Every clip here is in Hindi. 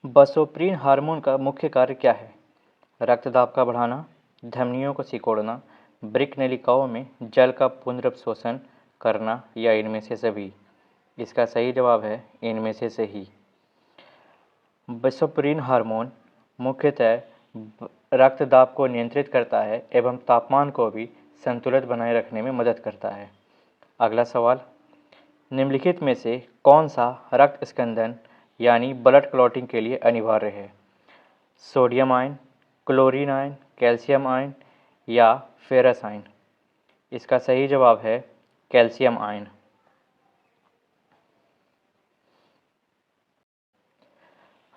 बसोप्रीन हार्मोन का मुख्य कार्य क्या है? रक्तदाब का बढ़ाना, धमनियों को सिकोड़ना, वृक्क नलिकाओं में जल का पुनर्अवशोषण करना या इनमें से सभी? इसका सही जवाब है इनमें से सही। बसोप्रीन हार्मोन मुख्यतः रक्तदाब को नियंत्रित करता है एवं तापमान को भी संतुलित बनाए रखने में मदद करता है। अगला सवाल, निम्नलिखित में से कौन सा रक्त स्कंदन यानी ब्लड क्लॉटिंग के लिए अनिवार्य है? Sodium ion, chlorine ion, calcium ion या फेरस आयन? इसका सही जवाब है कैल्शियम आयन।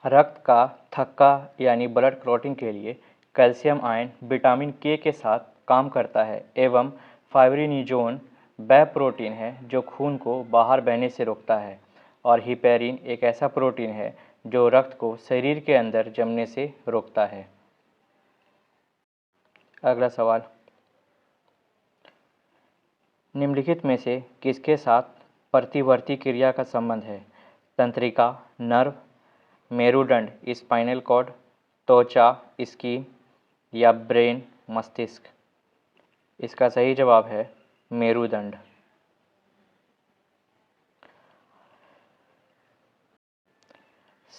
रक्त का थक्का यानी ब्लड क्लॉटिंग के लिए कैल्शियम आयन विटामिन के साथ काम करता है एवं फाइब्रिनोजन वह प्रोटीन है जो खून को बाहर बहने से रोकता है और हिपैरिन एक ऐसा प्रोटीन है जो रक्त को शरीर के अंदर जमने से रोकता है। अगला सवाल, निम्नलिखित में से किसके साथ प्रतिवर्ती क्रिया का संबंध है? तंत्रिका, नर्व, मेरुदंड स्पाइनल कॉर्ड, त्वचा स्किन या ब्रेन मस्तिष्क? इसका सही जवाब है मेरुदंड।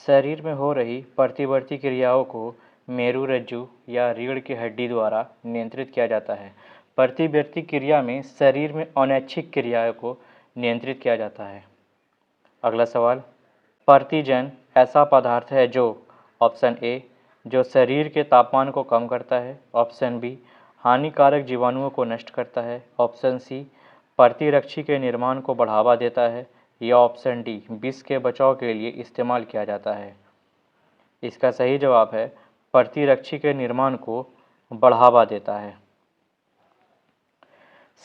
शरीर में हो रही प्रतिवर्ती क्रियाओं को मेरुरज्जु या रीढ़ की हड्डी द्वारा नियंत्रित किया जाता है। प्रतिवर्ती क्रिया में शरीर में अनैच्छिक क्रियाओं को नियंत्रित किया जाता है। अगला सवाल, प्रतिजन ऐसा पदार्थ है जो ऑप्शन ए जो शरीर के तापमान को कम करता है, ऑप्शन बी हानिकारक जीवाणुओं को नष्ट करता है, ऑप्शन सी प्रतिरक्षी के निर्माण को बढ़ावा देता है या ऑप्शन डी विष के बचाव के लिए इस्तेमाल किया जाता है? इसका सही जवाब है प्रतिरक्षी के निर्माण को बढ़ावा देता है।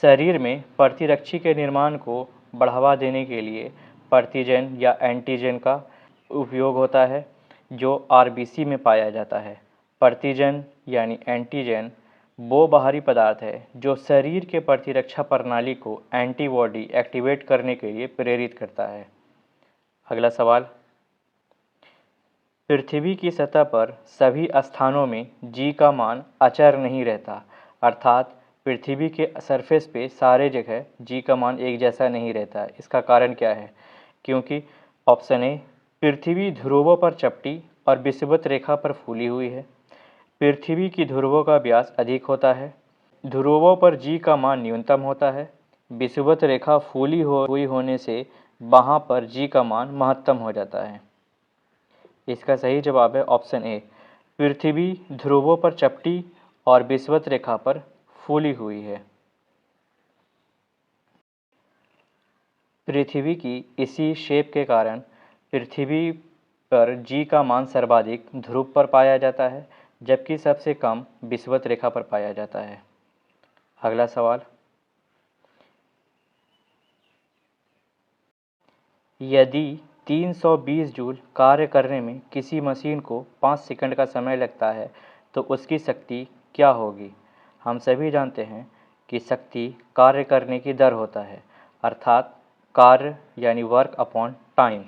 शरीर में प्रतिरक्षी के निर्माण को बढ़ावा देने के लिए प्रतिजन या एंटीजन का उपयोग होता है जो आरबीसी में पाया जाता है। प्रतिजन यानी एंटीजन वो बाहरी पदार्थ है जो शरीर के प्रतिरक्षा प्रणाली को एंटीबॉडी एक्टिवेट करने के लिए प्रेरित करता है। अगला सवाल, पृथ्वी की सतह पर सभी स्थानों में जी का मान अचर नहीं रहता, अर्थात पृथ्वी के सरफेस पे सारे जगह जी का मान एक जैसा नहीं रहता। इसका कारण क्या है? क्योंकि ऑप्शन ए पृथ्वी ध्रुवों पर चपटी और विषुवत रेखा पर फूली हुई है, पृथ्वी की ध्रुवों का व्यास अधिक होता है, ध्रुवों पर जी का मान न्यूनतम होता है, विषुवत रेखा फूली हुई होने से वहाँ पर जी का मान महत्तम हो जाता है। इसका सही जवाब है ऑप्शन ए पृथ्वी ध्रुवों पर चपटी और विषुवत रेखा पर फूली हुई है। पृथ्वी की इसी शेप के कारण पृथ्वी पर जी का मान सर्वाधिक ध्रुव पर पाया जाता है जबकि सबसे कम विषुवत रेखा पर पाया जाता है। अगला सवाल, यदि 320 जूल कार्य करने में किसी मशीन को 5 सेकंड का समय लगता है तो उसकी शक्ति क्या होगी? हम सभी जानते हैं कि शक्ति कार्य करने की दर होता है, अर्थात कार्य यानी वर्क अपॉन टाइम।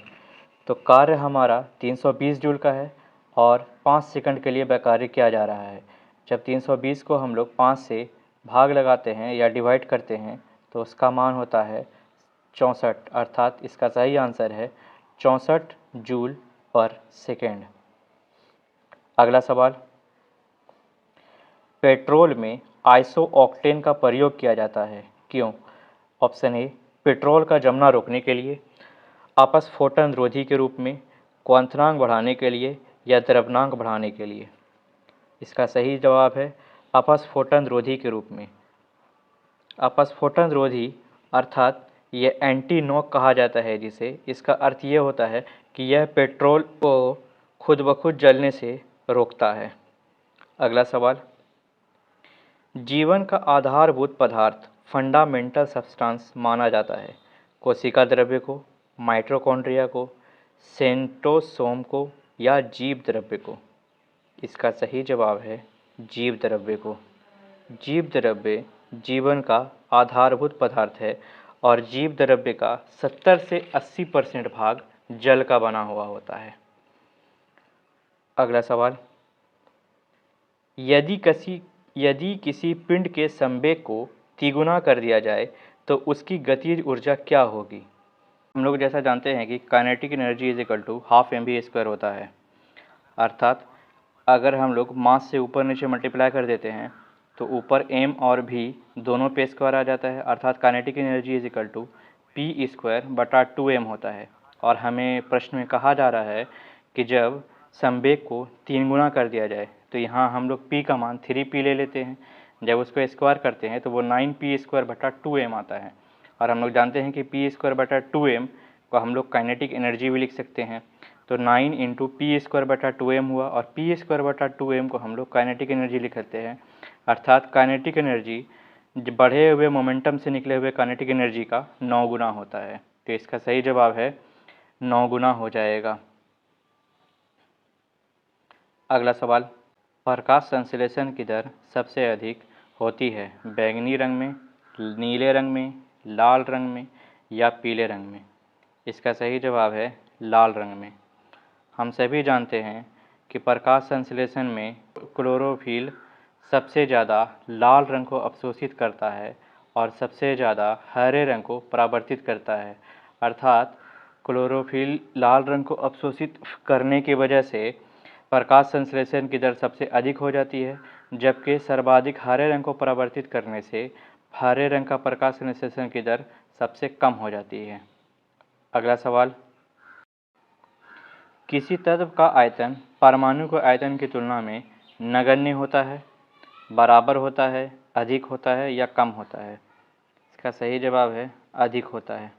तो कार्य हमारा 320 जूल का है और 5 सेकंड के लिए वह कार्य किया जा रहा है। जब 320 को हम लोग 5 से भाग लगाते हैं या डिवाइड करते हैं तो उसका मान होता है 64, अर्थात इसका सही आंसर है 64 जूल पर सेकेंड। अगला सवाल, पेट्रोल में आइसो ऑक्टेन का प्रयोग किया जाता है, क्यों? ऑप्शन ए पेट्रोल का जमना रोकने के लिए, अपस्फोटन रोधी के रूप में, क्वथनांक बढ़ाने के लिए या द्रव्यनांक बढ़ाने के लिए? इसका सही जवाब है अपस्फोटन रोधी के रूप में। अपस्फोटन रोधी अर्थात यह एंटी नॉक कहा जाता है जिसे, इसका अर्थ ये होता है कि यह पेट्रोल को खुद ब खुद जलने से रोकता है। अगला सवाल, जीवन का आधारभूत पदार्थ फंडामेंटल सब्सटेंस माना जाता है कोशिका द्रव्य को, माइटोकॉन्ड्रिया को, सेंट्रोसोम को या जीव द्रव्य को? इसका सही जवाब है जीव द्रव्य को। जीव द्रव्य जीवन का आधारभूत पदार्थ है और जीव द्रव्य का 70 से 80% भाग जल का बना हुआ होता है। अगला सवाल, यदि किसी पिंड के संवेग को तिगुना कर दिया जाए तो उसकी गतिज ऊर्जा क्या होगी? हम लोग जैसा जानते हैं कि kinetic energy is equal to half mv² होता है। अर्थात अगर हम लोग मास से ऊपर नीचे मल्टीप्लाई कर देते हैं तो ऊपर m और v दोनों पे स्क्वायर आ जाता है। अर्थात kinetic energy is equal to p²/2m होता है। और हमें प्रश्न में कहा जा रहा है कि जब संवेग को 3 गुना कर दिया जाए तो यहाँ हम लोग p का मान 3p ले लेते हैं। जब उसको स्क्वायर करते हैं तो वो 9p²/2m आता है। और हम लोग जानते हैं कि p²/2m को हम लोग काइनेटिक एनर्जी भी लिख सकते हैं। तो 9 इंटू p²/2m हुआ और p²/2m को हम लोग काइनेटिक एनर्जी लिख सकते हैं। अर्थात काइनेटिक एनर्जी बढ़े हुए मोमेंटम से निकले हुए काइनेटिक एनर्जी का 9 गुना होता है। तो इसका सही जवाब है 9 गुना हो जाएगा। अगला सवाल, प्रकाश संश्लेषण की दर सबसे अधिक होती है बैंगनी रंग में, नीले रंग में, लाल रंग में या पीले रंग में? इसका सही जवाब है लाल रंग में। हम सभी जानते हैं कि प्रकाश संश्लेषण में क्लोरोफिल सबसे ज़्यादा लाल रंग को अवशोषित करता है और सबसे ज़्यादा हरे रंग को परावर्तित करता है। अर्थात क्लोरोफिल लाल रंग को अवशोषित करने की वजह से प्रकाश संश्लेषण की दर सबसे अधिक हो जाती है, जबकि सर्वाधिक हरे रंग को परावर्तित करने से हरे रंग का प्रकाश संश्लेषण की दर सबसे कम हो जाती है। अगला सवाल, किसी तत्व का आयतन परमाणु के आयतन की तुलना में नगण्य होता है, बराबर होता है, अधिक होता है या कम होता है? इसका सही जवाब है अधिक होता है।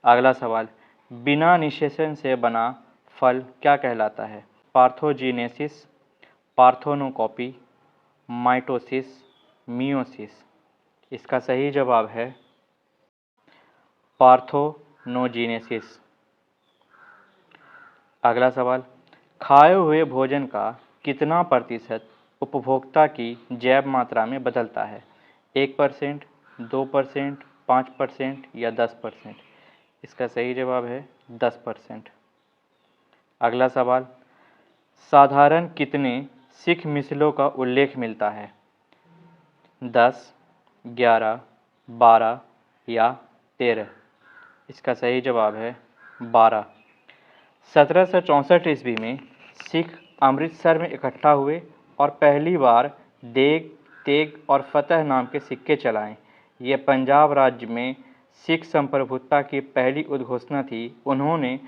अगला सवाल, बिना निषेचन से बना फल क्या कहलाता है? पार्थोजीनेसिस, पार्थेनोकॉपी, माइटोसिस, मियोसिस? इसका सही जवाब है पार्थेनोजेनेसिस। अगला सवाल, खाए हुए भोजन का कितना प्रतिशत उपभोक्ता की जैव मात्रा में बदलता है? 1%, 2%, 5% या 10%? इसका सही जवाब है 10%। अगला सवाल, साधारण कितने सिख मिसलों का उल्लेख मिलता है? 10, 11, 12 या 13? इसका सही जवाब है 12। 1764 ईस्वी में सिख अमृतसर में इकट्ठा हुए और पहली बार देग, तेग और फतेह नाम के सिक्के चलाए। ये पंजाब राज्य में सिख संप्रभुता की पहली उद्घोषणा थी। उन्होंने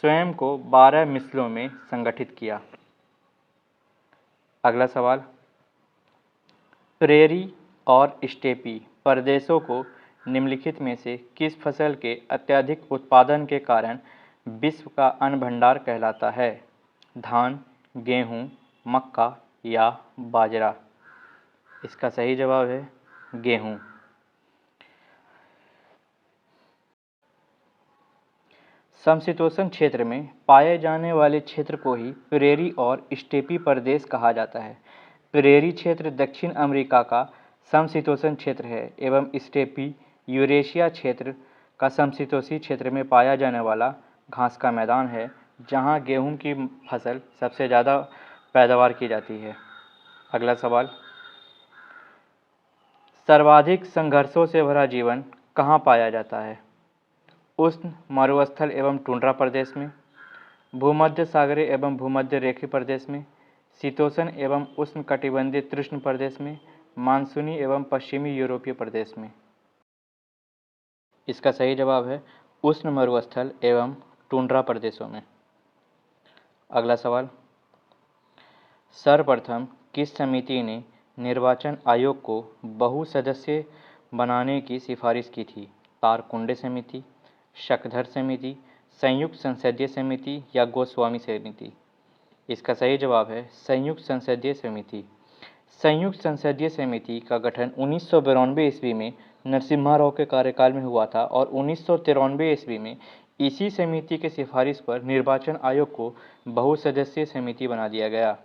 स्वयं को 12 मिसलों में संगठित किया। अगला सवाल, प्रेरी और स्टेपी प्रदेशों को निम्नलिखित में से किस फसल के अत्यधिक उत्पादन के कारण विश्व का अन्न भंडार कहलाता है? धान, गेहूँ, मक्का या बाजरा? इसका सही जवाब है गेहूँ। समशीतोष्ण क्षेत्र में पाए जाने वाले क्षेत्र को ही प्रेरी और स्टेपी प्रदेश कहा जाता है। प्रेरी क्षेत्र दक्षिण अमेरिका का समशीतोष्ण क्षेत्र है एवं स्टेपी यूरेशिया क्षेत्र का समशीतोष्णी क्षेत्र में पाया जाने वाला घास का मैदान है, जहां गेहूं की फसल सबसे ज़्यादा पैदावार की जाती है। अगला सवाल, सर्वाधिक संघर्षों से भरा जीवन कहाँ पाया जाता है? उष्ण मरुस्थल एवं टुंड्रा प्रदेश में, भूमध्य सागरीय एवं भूमध्य रेखीय प्रदेश में, शीतोष्ण एवं उष्ण कटिबंधीय तृष्ण प्रदेश में, मानसूनी एवं पश्चिमी यूरोपीय प्रदेश में? इसका सही जवाब है उष्ण मरुस्थल एवं टुंड्रा प्रदेशों में। अगला सवाल, सर्वप्रथम किस समिति ने निर्वाचन आयोग को बहुसदस्यीय बनाने की सिफारिश की थी? तारकुंडे समिति, शकधर समिति, संयुक्त संसदीय समिति या गोस्वामी समिति? इसका सही जवाब है संयुक्त संसदीय समिति। संयुक्त संसदीय समिति का गठन 1992 ईस्वी में नरसिम्हा राव के कार्यकाल में हुआ था और 1993 ईस्वी में इसी समिति के सिफारिश पर निर्वाचन आयोग को बहुसदस्यीय समिति बना दिया गया।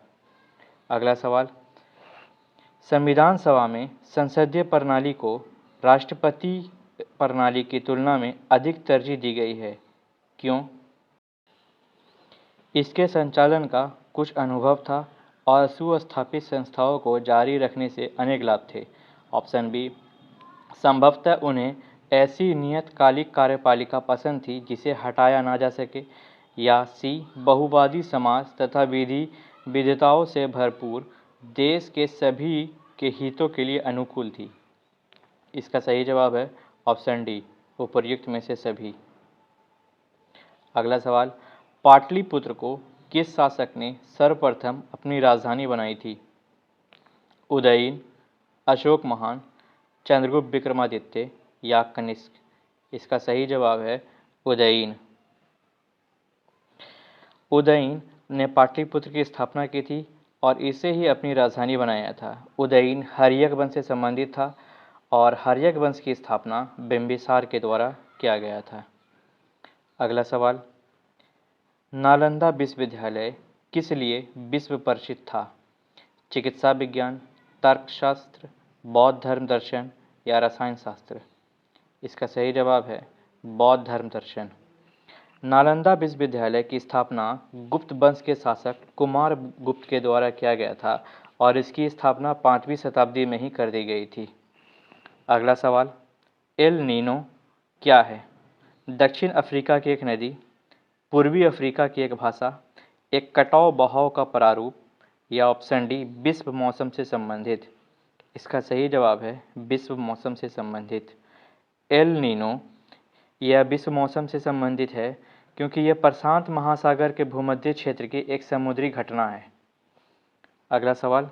अगला सवाल, संविधान सभा में संसदीय प्रणाली को राष्ट्रपति प्रणाली की तुलना में अधिक तरजीह दी गई है, क्यों? इसके संचालन का कुछ अनुभव था और सुस्थापित संस्थाओं को जारी रखने से अनेक लाभ थे। ऑप्शन बी, संभवतः उन्हें ऐसी नियतकालिक कार्यपालिका पसंद थी जिसे हटाया ना जा सके। या सी, बहुवादी समाज तथा विधि विधेयताओं से भरपूर देश के सभी के हितों के लिए अनुकूल थी। इसका सही जवाब है ऑप्शन डी, उपर्युक्त में से सभी। अगला सवाल, पाटलिपुत्र को किस शासक ने सर्वप्रथम अपनी राजधानी बनाई थी? उदयन, अशोक महान, चंद्रगुप्त विक्रमादित्य या कनिष्क? इसका सही जवाब है उदयन। उदयन ने पाटलिपुत्र की स्थापना की थी और इसे ही अपनी राजधानी बनाया था। उदयन हर्यक वंश से संबंधित था और हर्यक वंश की स्थापना बिंबिसार के द्वारा किया गया था। अगला सवाल, नालंदा विश्वविद्यालय किस लिए विश्व प्रसिद्ध था? चिकित्सा विज्ञान, तर्कशास्त्र, बौद्ध धर्म दर्शन या रसायन शास्त्र? इसका सही जवाब है बौद्ध धर्म दर्शन। नालंदा विश्वविद्यालय की स्थापना गुप्त वंश के शासक कुमार गुप्त के द्वारा किया गया था और इसकी स्थापना 5वीं शताब्दी में ही कर दी गई थी। अगला सवाल, एल नीनो क्या है? दक्षिण अफ्रीका की एक नदी, पूर्वी अफ्रीका की एक भाषा, एक कटाव बहाव का प्रारूप या ऑप्शन डी, विश्व मौसम से संबंधित? इसका सही जवाब है विश्व मौसम से संबंधित। एल नीनो यह विश्व मौसम से संबंधित है क्योंकि यह प्रशांत महासागर के भूमध्य क्षेत्र की एक समुद्री घटना है। अगला सवाल,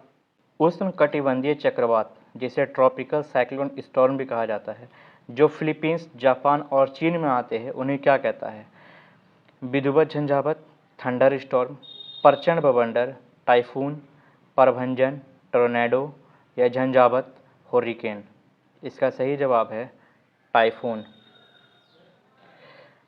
उष्णकटिबंधीय चक्रवात जिसे ट्रॉपिकल साइक्लोन स्टॉर्म भी कहा जाता है, जो फिलीपींस, जापान और चीन में आते हैं, उन्हें क्या कहता है? विधिवत झंझावत, थंडर स्टॉर्म, प्रचंड बवंडर, टाइफून, प्रभंजन, टोर्नेडो या झंझावत, हुर्रिकेन? इसका सही जवाब है टाइफून।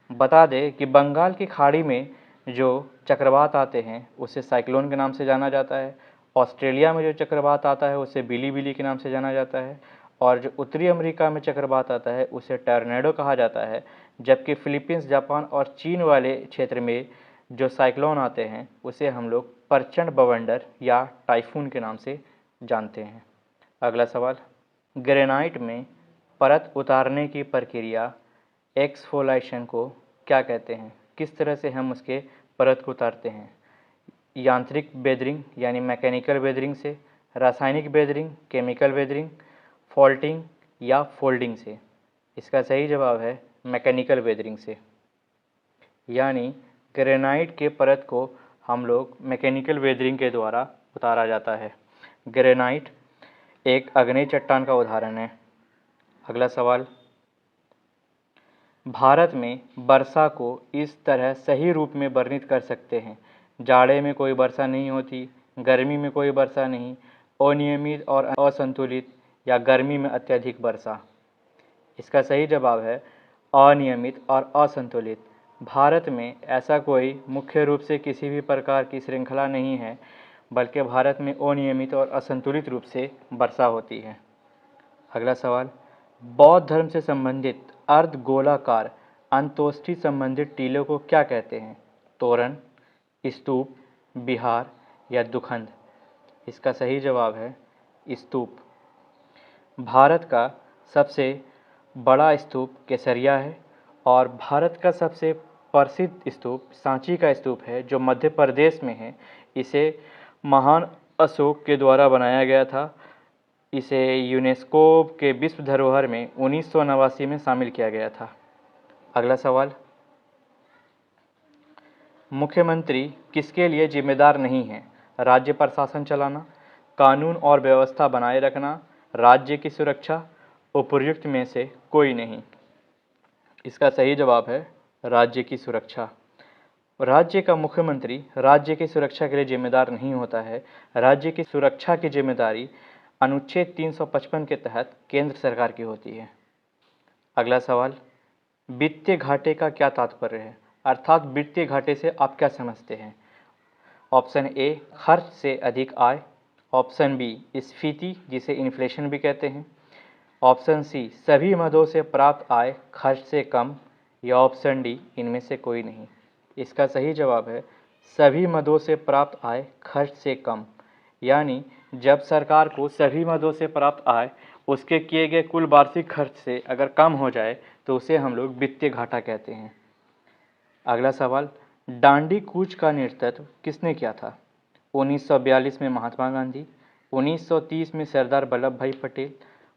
बता दें कि बंगाल की खाड़ी में जो चक्रवात आते हैं उसे साइक्लोन के नाम से जाना जाता है। ऑस्ट्रेलिया में जो चक्रवात आता है उसे बिली बिली के नाम से जाना जाता है और जो उत्तरी अमेरिका में चक्रवात आता है उसे टॉर्नेडो कहा जाता है। जबकि फिलीपींस, जापान और चीन वाले क्षेत्र में जो साइक्लोन आते हैं उसे हम लोग प्रचंड बवंडर या टाइफून के नाम से जानते हैं। अगला सवाल, ग्रेनाइट में परत उतारने की प्रक्रिया एक्सफोलाइशन को क्या कहते हैं? किस तरह से हम उसके परत को उतारते हैं? यांत्रिक बेदरिंग यानी मैकेनिकल बेदरिंग से, रासायनिक बेदरिंग, केमिकल बेदरिंग, फॉल्टिंग या फोल्डिंग से? इसका सही जवाब है मैकेनिकल बेदरिंग से। यानी ग्रेनाइट के परत को हम लोग मैकेनिकल बेदरिंग के द्वारा उतारा जाता है। ग्रेनाइट एक आग्नेय चट्टान का उदाहरण है। अगला सवाल, भारत में वर्षा को इस तरह सही रूप में वर्णित कर सकते हैं: जाड़े में कोई वर्षा नहीं होती, गर्मी में कोई वर्षा नहीं, अनियमित और असंतुलित, या गर्मी में अत्यधिक वर्षा? इसका सही जवाब है अनियमित और असंतुलित। भारत में ऐसा कोई मुख्य रूप से किसी भी प्रकार की श्रृंखला नहीं है, बल्कि भारत में अनियमित और असंतुलित रूप से वर्षा होती है। अगला सवाल, बौद्ध धर्म से संबंधित अर्धगोलाकार अंतोष्ठी संबंधित टीलों को क्या कहते हैं? तोरण, स्तूप, विहार या दुखंद? इसका सही जवाब है स्तूप। भारत का सबसे बड़ा स्तूप केसरिया है और भारत का सबसे प्रसिद्ध स्तूप सांची का स्तूप है जो मध्य प्रदेश में है। इसे महान अशोक के द्वारा बनाया गया था। इसे यूनेस्को के विश्व धरोहर में 1989 में शामिल किया गया था। अगला सवाल, मुख्यमंत्री किसके लिए जिम्मेदार नहीं है? राज्य प्रशासन चलाना, कानून और व्यवस्था बनाए रखना, राज्य की सुरक्षा, उपर्युक्त में से कोई नहीं? इसका सही जवाब है राज्य की सुरक्षा। राज्य का मुख्यमंत्री राज्य की सुरक्षा के लिए जिम्मेदार नहीं होता है। राज्य की सुरक्षा की जिम्मेदारी अनुच्छेद 355 के तहत केंद्र सरकार की होती है। अगला सवाल, वित्तीय घाटे का क्या तात्पर्य है? अर्थात वित्तीय घाटे से आप क्या समझते हैं? ऑप्शन ए, खर्च से अधिक आय, ऑप्शन बी, स्फीति जिसे इन्फ्लेशन भी कहते हैं, ऑप्शन सी, सभी मदों से प्राप्त आय खर्च से कम, या ऑप्शन डी, इनमें से कोई नहीं? इसका सही जवाब है सभी मदों से प्राप्त आय खर्च से कम, यानी जब सरकार को सभी मदों से प्राप्त आय उसके किए गए कुल वार्षिक खर्च से अगर कम हो जाए तो उसे हम लोग वित्तीय घाटा कहते हैं। अगला सवाल, दांडी कूच का नेतृत्व किसने किया था? 1942 में महात्मा गांधी, 1930 में सरदार वल्लभ भाई पटेल,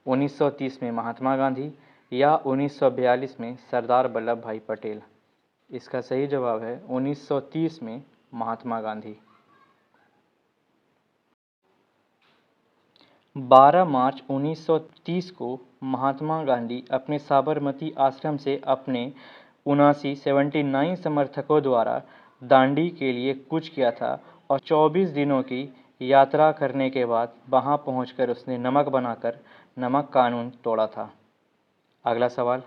1930 में महात्मा गांधी या 1942 में सरदार वल्लभ भाई पटेल? इसका सही जवाब है 1930 में महात्मा गांधी। 12 मार्च 1930 को महात्मा गांधी अपने साबरमती आश्रम से अपने 79 समर्थकों द्वारा दांडी के लिए कूच किया था और 24 दिनों की यात्रा करने के बाद वहां पहुंचकर उसने नमक बनाकर नमक कानून तोड़ा था। अगला सवाल,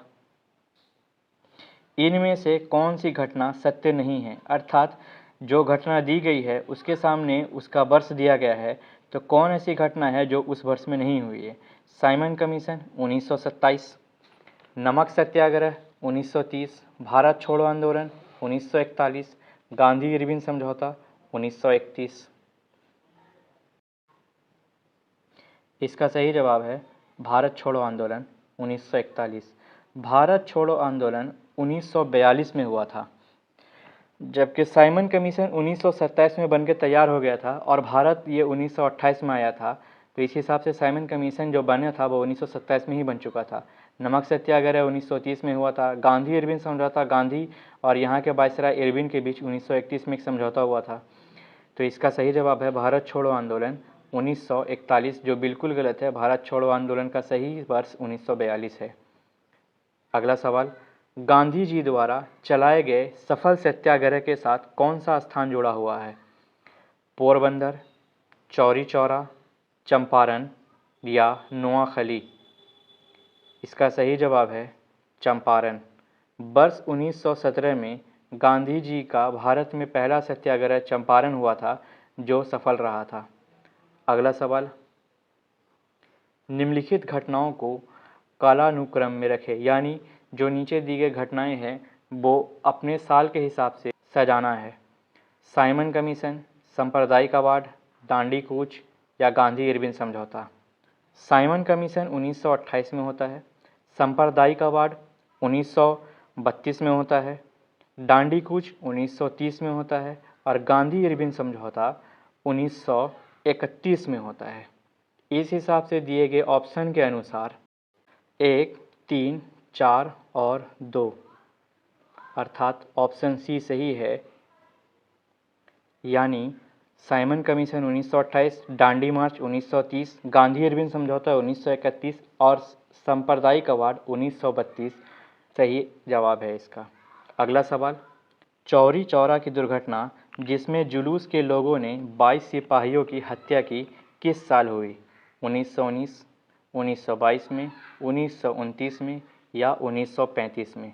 इनमें से कौन सी घटना सत्य नहीं है? अर्थात जो घटना दी गई है उसके सामने उसका वर्ष दिया गया है, तो कौन ऐसी घटना है जो उस वर्ष में नहीं हुई है? साइमन कमीशन 1927, नमक सत्याग्रह 1930, भारत छोड़ो आंदोलन 1941, गांधी इरविन समझौता 1931। इसका सही जवाब है भारत छोड़ो आंदोलन 1941। भारत छोड़ो आंदोलन 1942 में हुआ था, जबकि साइमन कमीशन 1927 में बनकर तैयार हो गया था और भारत ये 1928 में आया था। तो इस हिसाब से साइमन कमीशन जो बना था वो 1927 में ही बन चुका था। नमक सत्याग्रह 1930 में हुआ था। गांधी इरविन समझौता, गांधी और यहाँ के वायसराय इरविन के बीच 1931 में एक समझौता हुआ था। तो इसका सही जवाब है भारत छोड़ो आंदोलन 1941, जो बिल्कुल गलत है। भारत छोड़ो आंदोलन का सही वर्ष 1942 है। अगला सवाल, गांधी जी द्वारा चलाए गए सफल सत्याग्रह के साथ कौन सा स्थान जुड़ा हुआ है? पोरबंदर, चौरी चौरा, चंपारण या नोआखली? इसका सही जवाब है चंपारण। वर्ष 1917 में गांधी जी का भारत में पहला सत्याग्रह चंपारण हुआ था, जो सफल रहा था। अगला सवाल, निम्नलिखित घटनाओं को कालानुक्रम में रखें, यानी जो नीचे दी गई घटनाएं हैं वो अपने साल के हिसाब से सजाना है। साइमन कमीशन, सांप्रदायिकवाद, दांडी कूच या गांधी इरविन समझौता? साइमन कमीशन 1928 में होता है, सांप्रदायिकवाद 1932 में होता है, दांडी कूच 1930 में होता है और गांधी इरविन समझौता 1931 में होता है। इस हिसाब से दिए गए ऑप्शन के अनुसार 1, 3, 4 और 2, अर्थात ऑप्शन सी सही है, यानी साइमन कमीशन 1928, दांडी मार्च 1930, गांधी इरविन समझौता 1931 और सांप्रदायिकवाद 1932 सही जवाब है इसका। अगला सवाल, चौरी चौरा की दुर्घटना जिसमें जुलूस के लोगों ने 22 सिपाहियों की हत्या की किस साल हुई? 1919, 1922 में, 1929 में या 1935 में?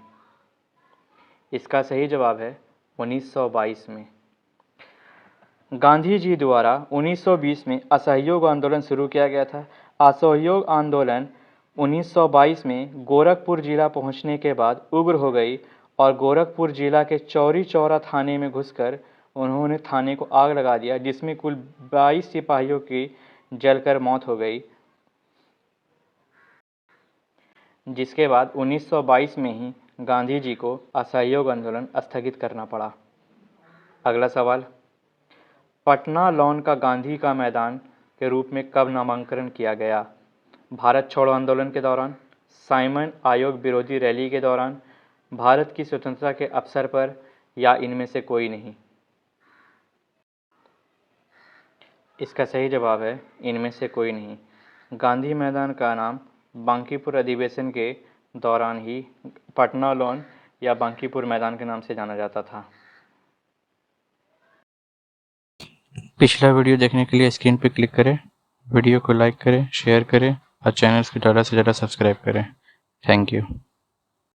इसका सही जवाब है 1922 में। गांधी जी द्वारा 1920 में असहयोग आंदोलन शुरू किया गया था। असहयोग आंदोलन 1922 में गोरखपुर जिला पहुंचने के बाद उग्र हो गई और गोरखपुर जिला के चौरी चौरा थाने में घुसकर उन्होंने थाने को आग लगा दिया, जिसमें कुल 22 सिपाहियों की जलकर मौत हो गई, जिसके बाद 1922 में ही गांधी जी को असहयोग आंदोलन स्थगित करना पड़ा। अगला सवाल, पटना लॉन का गांधी का मैदान के रूप में कब नामांकन किया गया? भारत छोड़ो आंदोलन के दौरान, साइमन आयोग विरोधी रैली के दौरान, भारत की स्वतंत्रता के अवसर पर या इनमें से कोई नहीं? इसका सही जवाब है इनमें से कोई नहीं। गांधी मैदान का नाम बांकीपुर अधिवेशन के दौरान ही पटना लॉन या बांकीपुर मैदान के नाम से जाना जाता था। पिछला वीडियो देखने के लिए स्क्रीन पर क्लिक करें, वीडियो को लाइक करें, शेयर करें और चैनल को ज़्यादा से ज़्यादा सब्सक्राइब करें। Thank you.